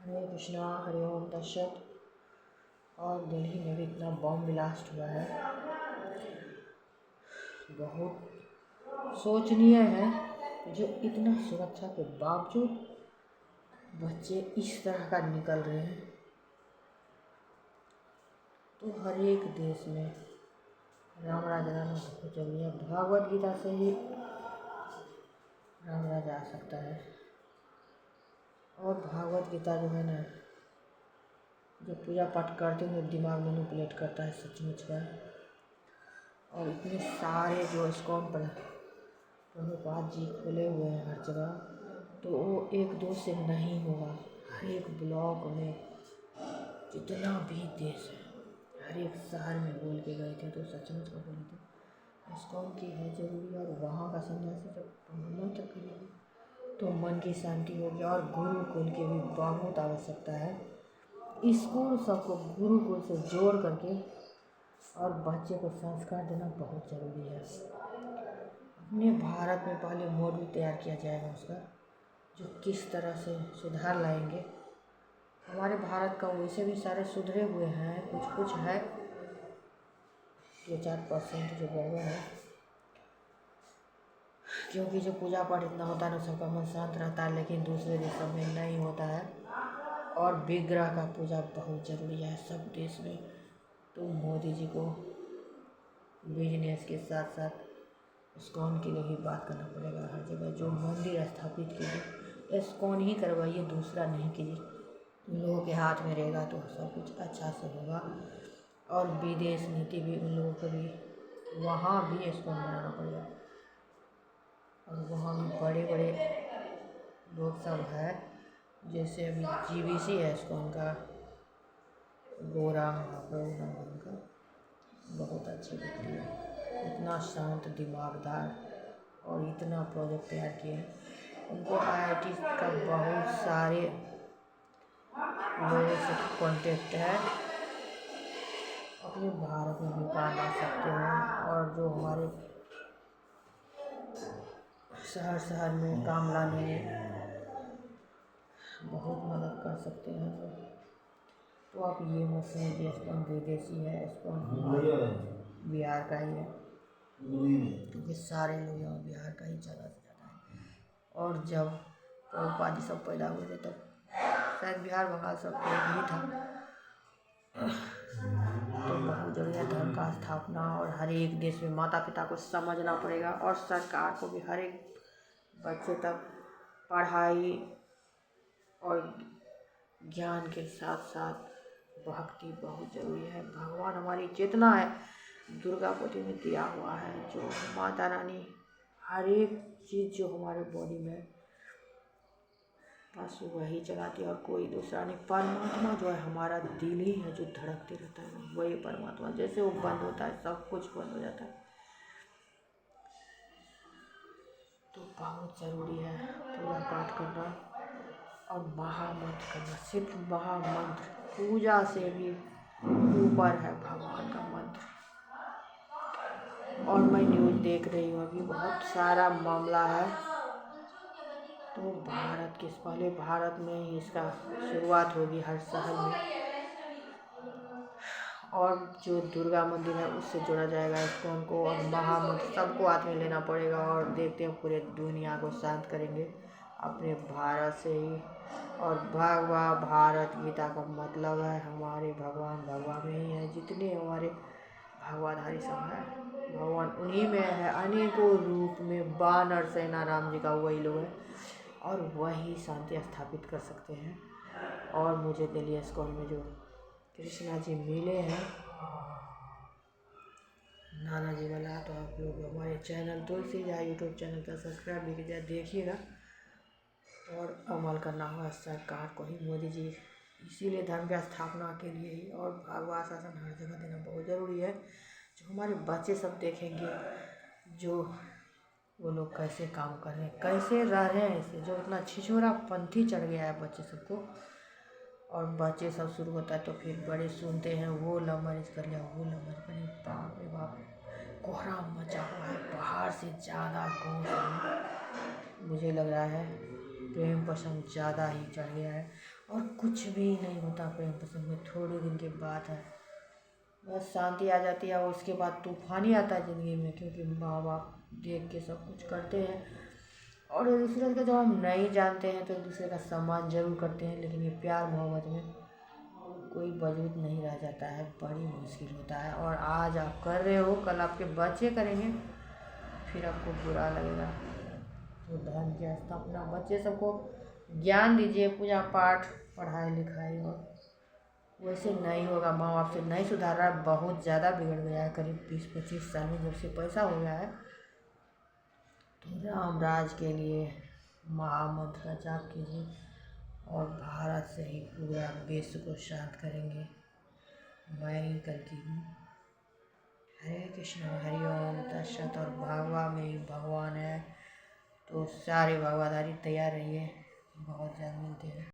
हरे कृष्णा हरि ओम दशरथ। और दिल्ली में भी इतना बॉम्ब ब्लास्ट हुआ है, बहुत सोचनीय है जो इतना सुरक्षा के बावजूद बच्चे इस तरह का निकल रहे हैं। तो हर एक देश में राम राज आना बहुत जरूरी है। भागवत गीता से ही राम राज आ सकता है। और भागवत गीता जो है ना, जो पूजा पाठ करते हुए दिमाग मैनिपुलेट करता है सचमुच का। और इतने सारे जो इस्कॉन पर प्रभुपाद जी खुले हुए हैं हर जगह, तो वो एक दो से नहीं होगा। हर एक ब्लॉक में जितना भी देश है, हर एक शहर में बोल के गए थे, तो सचमुच का बोले थे इस्कॉन की है जरूरी। और वहाँ का सन्यासी जब मंत्र करेंगे तो मन की शांति होगी। और गुरुकुल की भी बहुत आवश्यकता है। स्कूल सबको गुरुकुल से जोड़ करके और बच्चे को संस्कार देना बहुत ज़रूरी है। अपने भारत में पहले मॉडल तैयार किया जाएगा उसका, जो किस तरह से सुधार लाएंगे। हमारे भारत का वैसे भी सारे सुधरे हुए हैं, कुछ कुछ है 2-4% जो गड़बड़ है, क्योंकि जो पूजा पाठ इतना होता है ना, सबका मन शांत रहता है, लेकिन दूसरे देशों में नहीं होता है। और विग्रह का पूजा बहुत ज़रूरी है सब देश में। तो मोदी जी को बिजनेस के साथ साथ इस्कॉन के लिए भी बात करना पड़ेगा। हर जगह जो मंदिर स्थापित कीजिए, इस्कॉन ही करवाइए, दूसरा नहीं कीजिए। लोगों के हाथ में रहेगा तो सब कुछ अच्छा से होगा। और विदेश नीति भी उन लोगों को भी वहाँ भी इस्कॉन बनाना पड़ेगा। और वहाँ भी बड़े बड़े लोग सब है, जैसे अभी जीवीसी है इस्कॉन का, गोरा महाप्रभु नाम उनका, बहुत अच्छे व्यक्ति है। इतना शांत दिमागदार और इतना प्रोजेक्ट तैयार किए हैं। उनको IIT का बहुत सारे लोगों से कॉन्टेक्ट है, अपने भारत में भी काम आ सकते हैं। और जो हमारे शहर शहर में काम लाने में बहुत मदद कर सकते हैं। तो आप ये मत समझिए इस्कॉन विदेशी है, इस्कॉन बिहार का ही है, क्योंकि सारे लोग यहाँ बिहार का ही ज़्यादा से ज़्यादा है। और जब प्रभुपाद जी सब पैदा हुए थे तब शायद बिहार बंगाल सब एक ही था। तो बहुत जरूरी है धर्म का स्थापना। और हर एक देश में माता पिता को समझना पड़ेगा, और सरकार को भी हर एक बच्चे तक पढ़ाई और ज्ञान के साथ साथ भक्ति बहुत ज़रूरी है। भगवान हमारी चेतना है, दुर्गा पोथी में दिया हुआ है, जो माता रानी हर एक चीज़ जो हमारे बॉडी में बस वही चलाती है और कोई दूसरा नहीं। परमात्मा जो है हमारा दिल ही है जो धड़कते रहता है, वही परमात्मा। जैसे वो बंद होता है सब कुछ बंद हो जाता है। तो बहुत ज़रूरी है पूजा पाठ करना और महामंत्र करना। सिर्फ महामंत्र, पूजा से भी ऊपर है भगवान का मंत्र। और मैं न्यूज़ देख रही हूँ, अभी बहुत सारा मामला है। तो भारत के पहले भारत में ही इसका शुरुआत होगी हर शहर में, और जो दुर्गा मंदिर है उससे जोड़ा जाएगा इस्कॉन को। और महामंत्र सबको हाथ में लेना पड़ेगा, और देखते हैं पूरे दुनिया को शांत करेंगे अपने भारत से ही। और भारत गीता का मतलब है हमारे भगवान भगवान में ही है। जितने हमारे भगवाधारी सब हैं, भगवान उन्हीं में है। अनेकों रूप में वानर सेना राम जी का वही लोग है, और वही शांति स्थापित कर सकते हैं। और मुझे दिल्ली इस्कॉन में जो कृष्णा जी मिले हैं, नाना जी वाला, तो आप लोग हमारे चैनल तुलसी जा यूट्यूब चैनल का सब्सक्राइब भी कीजिए, देखिएगा। और अमल करना होगा सरकार को ही, मोदी जी इसीलिए धर्म की स्थापना के लिए ही। और भगवत शासन हर जगह देना बहुत ज़रूरी है। जो हमारे बच्चे सब देखेंगे जो वो लोग कैसे काम कर रहे हैं, कैसे रह रहे हैं, ऐसे जो इतना छिछोरा पंथी चढ़ गया है बच्चे सबको। और बच्चे सब शुरू होता है तो फिर बड़े सुनते हैं, वो लव मैरिज कर लिया, वो लव मैरिज कर लिया। बाप रे बाप, कोहराम मचा हुआ है बाहर से ज़्यादा गाँव में। मुझे लग रहा है प्रेम पसंद ज़्यादा ही चढ़ गया है। और कुछ भी नहीं होता प्रेम पसंद में, थोड़े दिन के बाद है बस शांति आ जाती है और उसके बाद तूफान ही आता है ज़िंदगी में, क्योंकि माँ बाप देख के सब कुछ करते हैं। और एक दूसरे को जब हम नहीं जानते हैं तो एक दूसरे का सम्मान जरूर करते हैं, लेकिन ये प्यार मोहब्बत में कोई वजूद नहीं रह जाता है, बड़ी मुश्किल होता है। और आज आप कर रहे हो, कल आपके बच्चे करेंगे, फिर आपको बुरा लगेगा। तो धर्म की स्थापना बच्चे सबको ज्ञान दीजिए, पूजा पाठ, पढ़ाई लिखाई, और वैसे नहीं होगा। माँ बाप से नहीं सुधार रहा है, बहुत ज़्यादा बिगड़ गया है। करीब 20-25 साल में जब से पैसा हो गया है, तो राम राज के लिए महामंत्र का जाप कीजिए और भारत से ही पूरा विश्व को शांत करेंगे। मैं ही कल की हूँ। हरे कृष्ण हरि ओम तत्सत। और भागवा में ही भगवान है, तो सारे भागवाधारी तैयार रहिए, बहुत जल्द मिलते हैं।